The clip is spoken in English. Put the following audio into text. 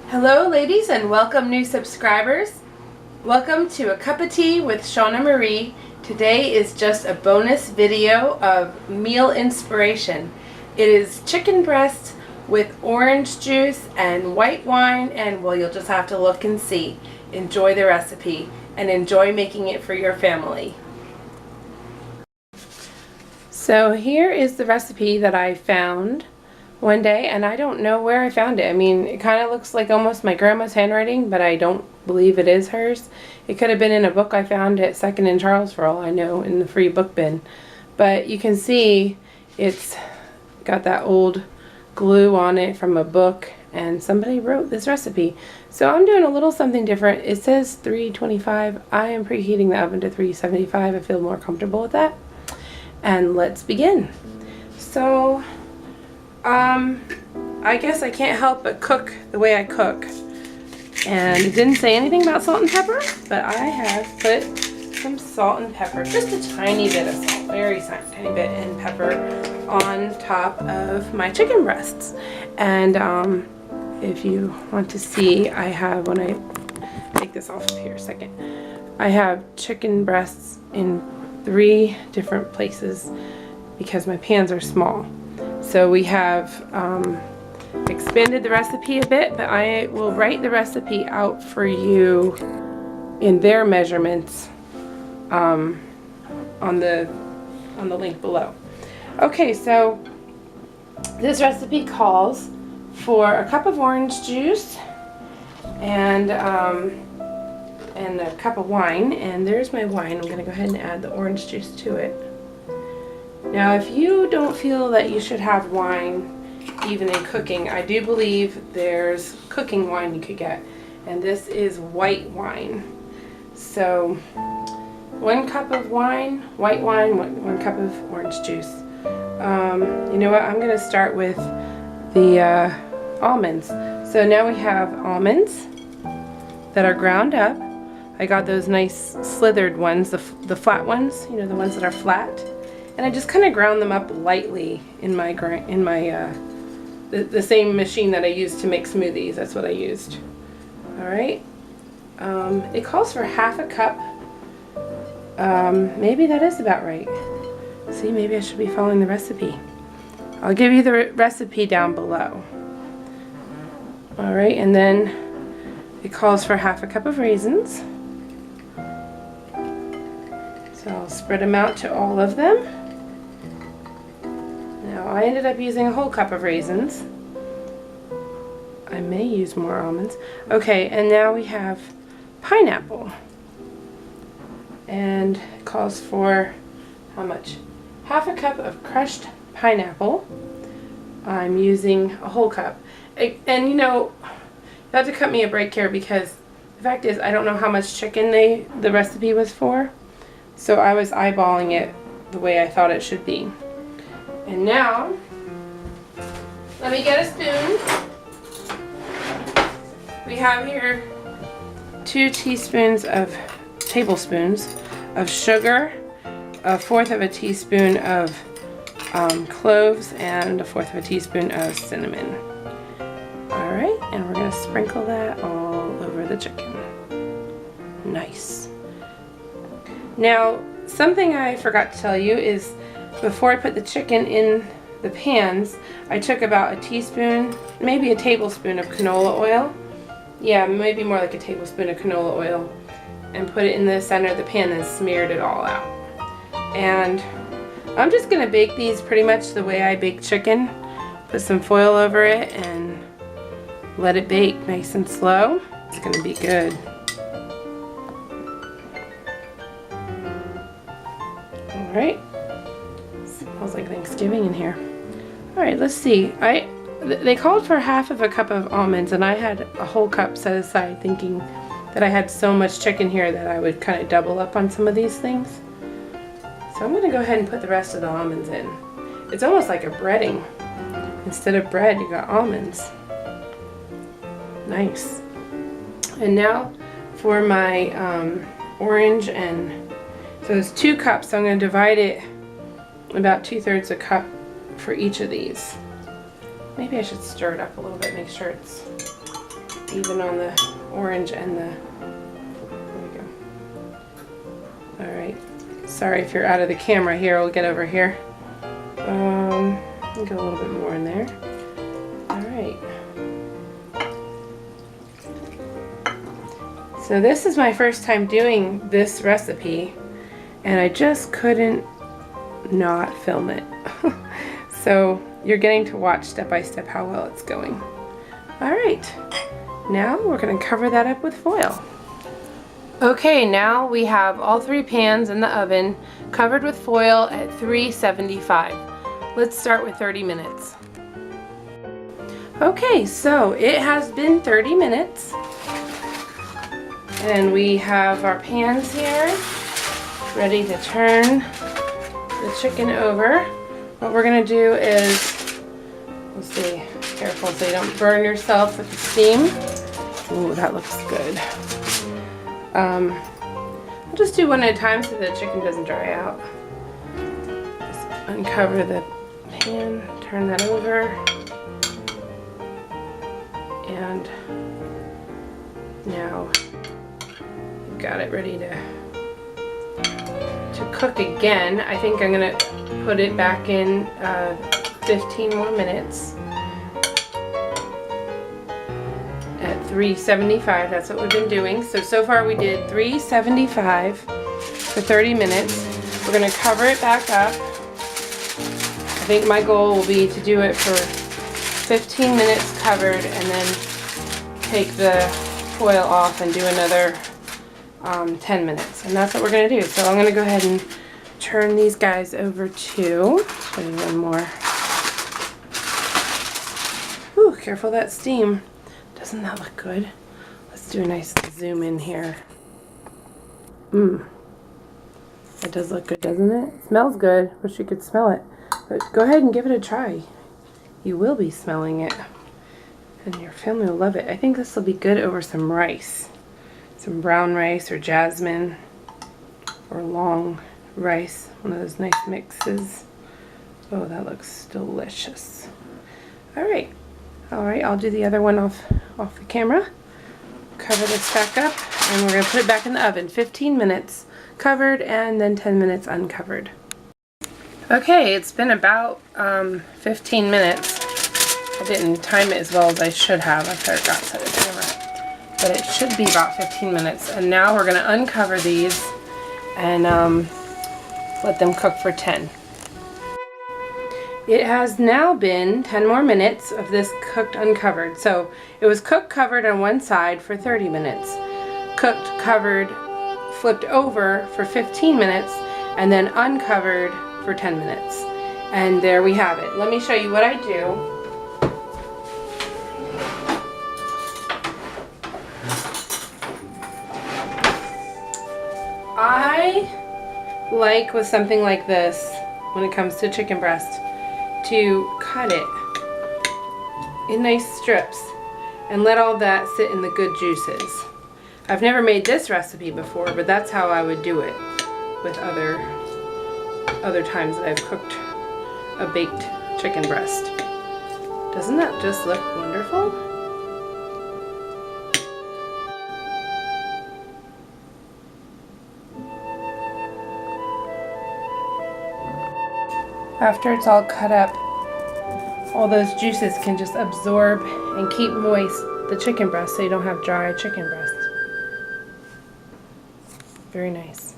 Hello ladies and welcome new subscribers. Welcome to a cup of tea with Shawna Marie. Today is just a bonus video of meal inspiration. It is chicken breast with orange juice and white wine, and well, you'll just have to look and see. Enjoy the recipe and enjoy making it for your family. So here is the recipe that I found one day, and I don't know where I found it. I mean, it kind of looks like almost my grandma's handwriting, but I don't believe it is hers. It could have been in a book I found at Second and Charles, for all I know, in the free book bin. But you can see it's got that old glue on it from a book, and somebody wrote this recipe. So I'm doing a little something different. It says 325. I am preheating the oven to 375. I feel more comfortable with that. And let's begin. So I guess I can't help but cook the way I cook. And it didn't say anything about salt and pepper, but I have put some salt and pepper, just a tiny bit of salt, very tiny bit, and pepper on top of my chicken breasts. And if you want to see, I have, when I take this off of here a second, I have chicken breasts in 3 different places because my pans are small. So we have expanded the recipe a bit, but I will write the recipe out for you in their measurements on the link below. Okay, so this recipe calls for a cup of orange juice and a cup of wine, and there's my wine. I'm going to go ahead and add the orange juice to it. Now, if you don't feel that you should have wine even in cooking, I do believe there's cooking wine you could get, and this is white wine. So 1 cup of wine, white wine, 1 cup of orange juice. You know what, I'm going to start with the almonds. So now we have almonds that are ground up. I got those nice slithered ones, the flat ones, you know, the ones that are flat. And I just kind of ground them up lightly in my the same machine that I used to make smoothies. That's what I used. All right. It calls for half a cup. Maybe that is about right. See, maybe I should be following the recipe. I'll give you the recipe down below. All right, and then it calls for half a cup of raisins. So I'll spread them out to all of them. Now I ended up using a whole cup of raisins. I may use more almonds. Okay, and now we have pineapple. And it calls for how much? Half a cup of crushed pineapple. I'm using a whole cup. And you know, you have to cut me a break here because the fact is I don't know how much chicken the recipe was for. So I was eyeballing it the way I thought it should be. And now, let me get a spoon. We have here 2 tablespoons of sugar, 1/4 of a teaspoon of cloves, and 1/4 of a teaspoon of cinnamon. Alright, and we're going to sprinkle that all over the chicken. Nice. Now, something I forgot to tell you is before I put the chicken in the pans, I took about a teaspoon, maybe a tablespoon of canola oil. Yeah, maybe more like a tablespoon of canola oil, and put it in the center of the pan and smeared it all out. And I'm just going to bake these pretty much the way I bake chicken. Put some foil over it and let it bake nice and slow. It's going to be good. Alright, smells like Thanksgiving in here. Alright, let's see. They called for half of a cup of almonds, and I had a whole cup set aside thinking that I had so much chicken here that I would kind of double up on some of these things. So I'm going to go ahead and put the rest of the almonds in. It's almost like a breading. Instead of bread, you got almonds. Nice. And now for my orange, and so it's 2 cups, so I'm going to divide it about 2/3 a cup for each of these. Maybe I should stir it up a little bit, make sure it's even on the orange and the, there we go. Alright, sorry if you're out of the camera here, we'll get over here. Get a little bit more in there. Alright. So this is my first time doing this recipe, and I just couldn't not film it. So you're getting to watch step by step how well it's going. Alright, now we're going to cover that up with foil. Okay, now we have all 3 pans in the oven covered with foil at 375. Let's start with 30 minutes. Okay, so it has been 30 minutes. And we have our pans here ready to turn the chicken over. What we're going to do is, let's see, careful so you don't burn yourself with the steam. Ooh, that looks good. I'll just do one at a time so the chicken doesn't dry out. Just uncover the pan, turn that over, and now we've got it ready to cook again. I think I'm going to put it back in 15 more minutes at 375. That's what we've been doing. So far we did 375 for 30 minutes. We're going to cover it back up. I think my goal will be to do it for 15 minutes covered and then take the foil off and do another 10 minutes, and that's what we're going to do. So I'm going to go ahead and turn these guys over to, show you one more. Ooh, careful that steam. Doesn't that look good? Let's do a nice zoom in here. That does look good, doesn't it? It smells good. Wish you could smell it. But go ahead and give it a try. You will be smelling it, and your family will love it. I think this will be good over some rice. Some brown rice or jasmine or long rice, one of those nice mixes. Oh, that looks delicious. Alright, I'll do the other one off the camera. Cover this back up, and we're going to put it back in the oven. 15 minutes covered and then 10 minutes uncovered. Okay, it's been about 15 minutes. I didn't time it as well as I should have. I forgot to set the timer. But it should be about 15 minutes. And now we're going to uncover these and let them cook for 10. It has now been 10 more minutes of this cooked uncovered. So it was cooked covered on one side for 30 minutes. Cooked covered, flipped over for 15 minutes, and then uncovered for 10 minutes. And there we have it. Let me show you what I do. I like with something like this, when it comes to chicken breast, to cut it in nice strips and let all that sit in the good juices. I've never made this recipe before, but that's how I would do it with other times that I've cooked a baked chicken breast. Doesn't that just look wonderful? After it's all cut up, all those juices can just absorb and keep moist the chicken breast so you don't have dry chicken breast. Very nice.